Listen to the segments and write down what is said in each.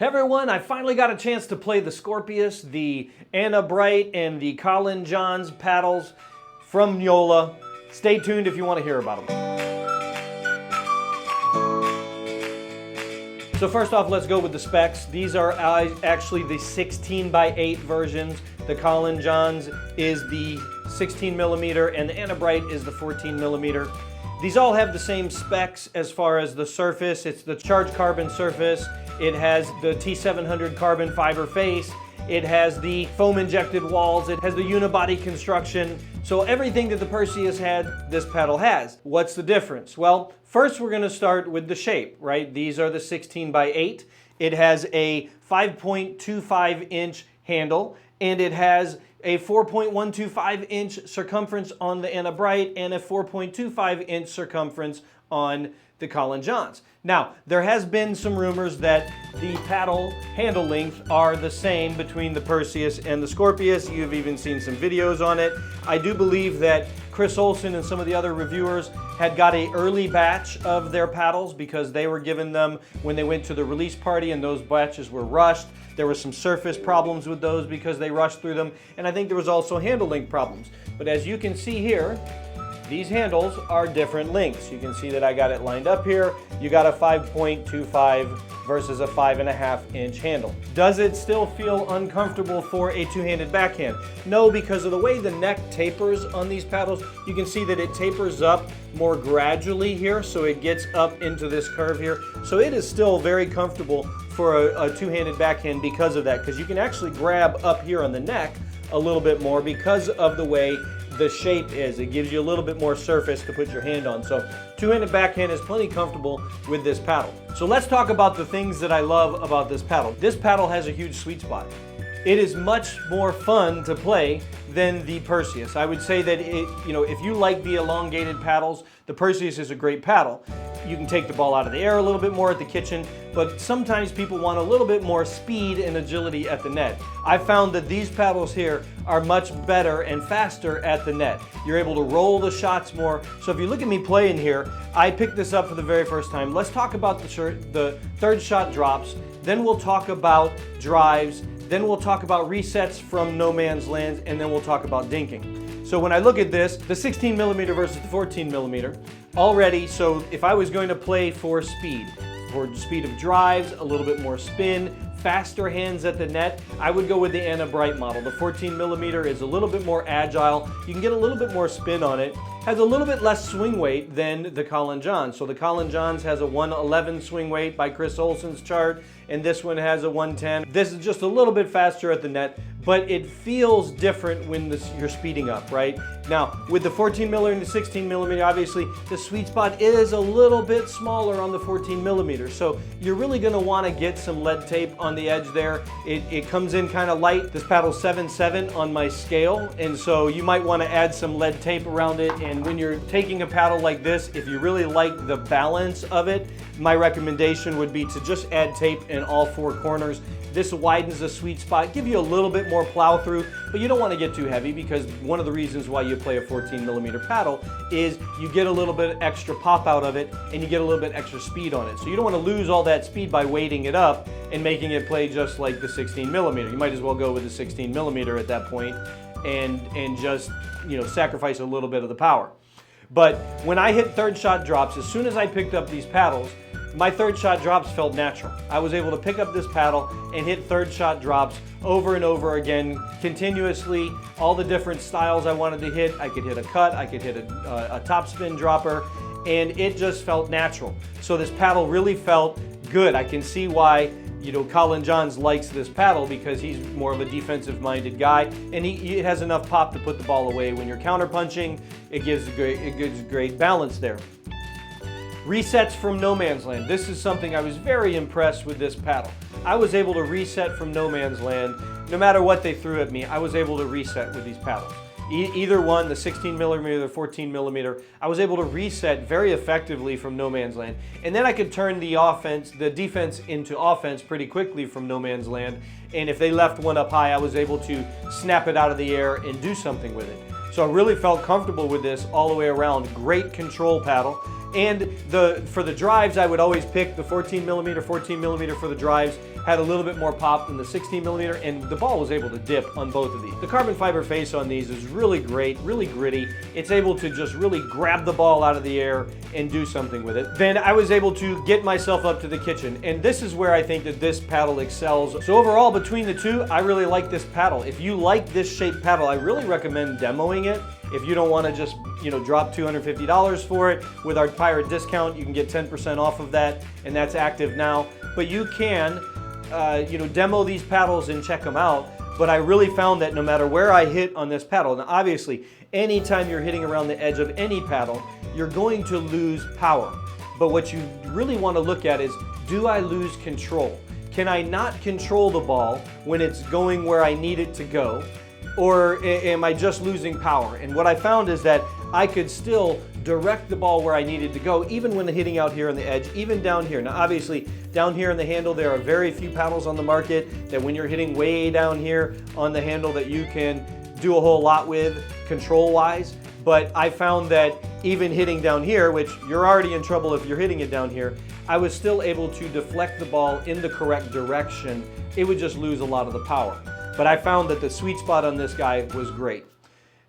Hey everyone, I finally got a chance to play the Scorpeus, the Anna Bright, and the Colin Johns paddles from Joola. Stay tuned if you want to hear about them. So first off, let's go with the specs. These are actually the 16x8 versions. The Colin Johns is the 16 millimeter and the Anna Bright is the 14 millimeter. These all have the same specs as far as the surface. It's the charged carbon surface. It has the T700 carbon fiber face. It has the foam injected walls. It has the unibody construction. So everything that the Perseus had, this paddle has. What's the difference? Well, first we're going to start with the shape, right? These are the 16x8. It has a 5.25 inch handle and it has a 4.125 inch circumference on the Anna Bright and a 4.25 inch circumference on the Colin Johns. Now, there has been some rumors that the paddle handle length are the same between the Perseus and the Scorpeus. You've even seen some videos on it. I do believe that Chris Olsen and some of the other reviewers had got an early batch of their paddles because they were given them when they went to the release party and those batches were rushed. There were some surface problems with those because they rushed through them, and I think there was also handle length problems. But as you can see here, these handles are different lengths. You can see that I got it lined up here. You got a 5.25 versus a 5.5 inch handle. Does it still feel uncomfortable for a two-handed backhand? No, because of the way the neck tapers on these paddles, you can see that it tapers up more gradually here, so it gets up into this curve here. So it is still very comfortable for a two-handed backhand because of that, because you can actually grab up here on the neck a little bit more because of the way the shape is. It gives you a little bit more surface to put your hand on. So two-handed backhand is plenty comfortable with this paddle. So let's talk about the things that I love about this paddle. This paddle has a huge sweet spot. It is much more fun to play than the Perseus. I would say that if you like the elongated paddles, the Perseus is a great paddle. You can take the ball out of the air a little bit more at the kitchen, but sometimes people want a little bit more speed and agility at the net. I found that these paddles here are much better and faster at the net. You're able to roll the shots more. So if you look at me playing here, I picked this up for the very first time. Let's talk about the third shot drops, then we'll talk about drives, then we'll talk about resets from no man's land, and then we'll talk about dinking. So when I look at this, the 16 millimeter versus the 14 millimeter, already, so if I was going to play for speed of drives, a little bit more spin, faster hands at the net, I would go with the Anna Bright model. The 14 millimeter is a little bit more agile. You can get a little bit more spin on it. Has a little bit less swing weight than the Colin Johns. So the Colin Johns has a 111 swing weight by Chris Olsen's chart, and this one has a 110. This is just a little bit faster at the net, but it feels different when you're speeding up, right? Now, with the 14 millimeter and the 16 millimeter, obviously the sweet spot is a little bit smaller on the 14 millimeter. So you're really gonna wanna get some lead tape on the edge there. It comes in kind of light. This paddle's 7.7 on my scale, and so you might wanna add some lead tape around it. And when you're taking a paddle like this, if you really like the balance of it, my recommendation would be to just add tape in all four corners. This widens the sweet spot, give you a little bit more plow through, but you don't want to get too heavy because one of the reasons why you play a 14 millimeter paddle is you get a little bit extra pop out of it and you get a little bit extra speed on it. So you don't want to lose all that speed by weighting it up and making it play just like the 16 millimeter. You might as well go with the 16 millimeter at that point and just, sacrifice a little bit of the power. But when I hit third shot drops, as soon as I picked up these paddles, my third shot drops felt natural. I was able to pick up this paddle and hit third shot drops over and over again, continuously, all the different styles I wanted to hit. I could hit a cut, I could hit a top spin dropper, and it just felt natural. So this paddle really felt good. I can see why Colin Johns likes this paddle because he's more of a defensive-minded guy, and he has enough pop to put the ball away. When you're counter-punching, it gives great balance there. Resets from no man's land. This is something I was very impressed with this paddle. I was able to reset from no man's land. No matter what they threw at me, I was able to reset with these paddles. Either one, the 16 millimeter, the 14 millimeter, I was able to reset very effectively from no man's land. And then I could turn the defense into offense pretty quickly from no man's land. And if they left one up high, I was able to snap it out of the air and do something with it. So I really felt comfortable with this all the way around. Great control paddle. And for the drives, I would always pick the 14 millimeter for the drives, had a little bit more pop than the 16 millimeter, and the ball was able to dip on both of these. The carbon fiber face on these is really great, really gritty. It's able to just really grab the ball out of the air and do something with it. Then I was able to get myself up to the kitchen, and this is where I think that this paddle excels. So overall, between the two, I really like this paddle. If you like this shaped paddle, I really recommend demoing it. If you don't want to just, drop $250 for it, with our Pirate discount, you can get 10% off of that, and that's active now. But you can, demo these paddles and check them out. But I really found that no matter where I hit on this paddle, now obviously, anytime you're hitting around the edge of any paddle, you're going to lose power. But what you really want to look at is, do I lose control? Can I not control the ball when it's going where I need it to go? Or am I just losing power? And what I found is that I could still direct the ball where I needed to go, even when hitting out here on the edge, even down here. Now obviously, down here in the handle, there are very few paddles on the market that when you're hitting way down here on the handle that you can do a whole lot with control-wise. But I found that even hitting down here, which you're already in trouble if you're hitting it down here, I was still able to deflect the ball in the correct direction. It would just lose a lot of the power. But I found that the sweet spot on this guy was great.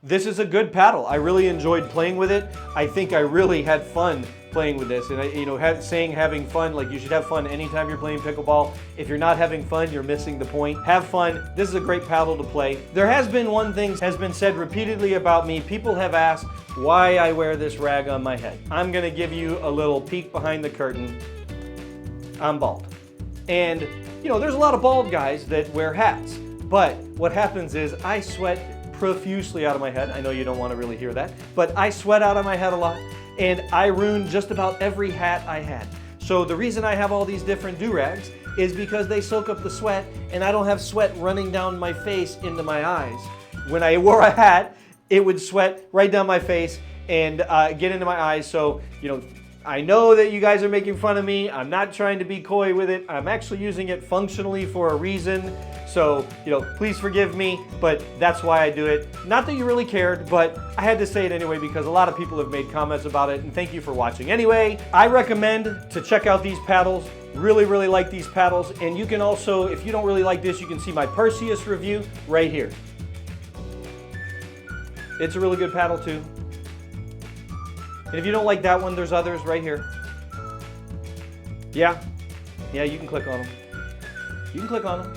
This is a good paddle. I really enjoyed playing with it. I think I really had fun playing with this. And saying having fun, like you should have fun anytime you're playing pickleball. If you're not having fun, you're missing the point. Have fun. This is a great paddle to play. There has been one thing has been said repeatedly about me. People have asked why I wear this rag on my head. I'm gonna give you a little peek behind the curtain. I'm bald. And there's a lot of bald guys that wear hats. But what happens is I sweat profusely out of my head. I know you don't want to really hear that, but I sweat out of my head a lot, and I ruined just about every hat I had. So the reason I have all these different do-rags is because they soak up the sweat, and I don't have sweat running down my face into my eyes. When I wore a hat, it would sweat right down my face and get into my eyes. So, I know that you guys are making fun of me. I'm not trying to be coy with it. I'm actually using it functionally for a reason. So, please forgive me, but that's why I do it. Not that you really cared, but I had to say it anyway because a lot of people have made comments about it, and thank you for watching. Anyway, I recommend to check out these paddles. Really, really like these paddles. And you can also, if you don't really like this, you can see my Perseus review right here. It's a really good paddle too. And if you don't like that one, there's others right here. Yeah, you can click on them. You can click on them.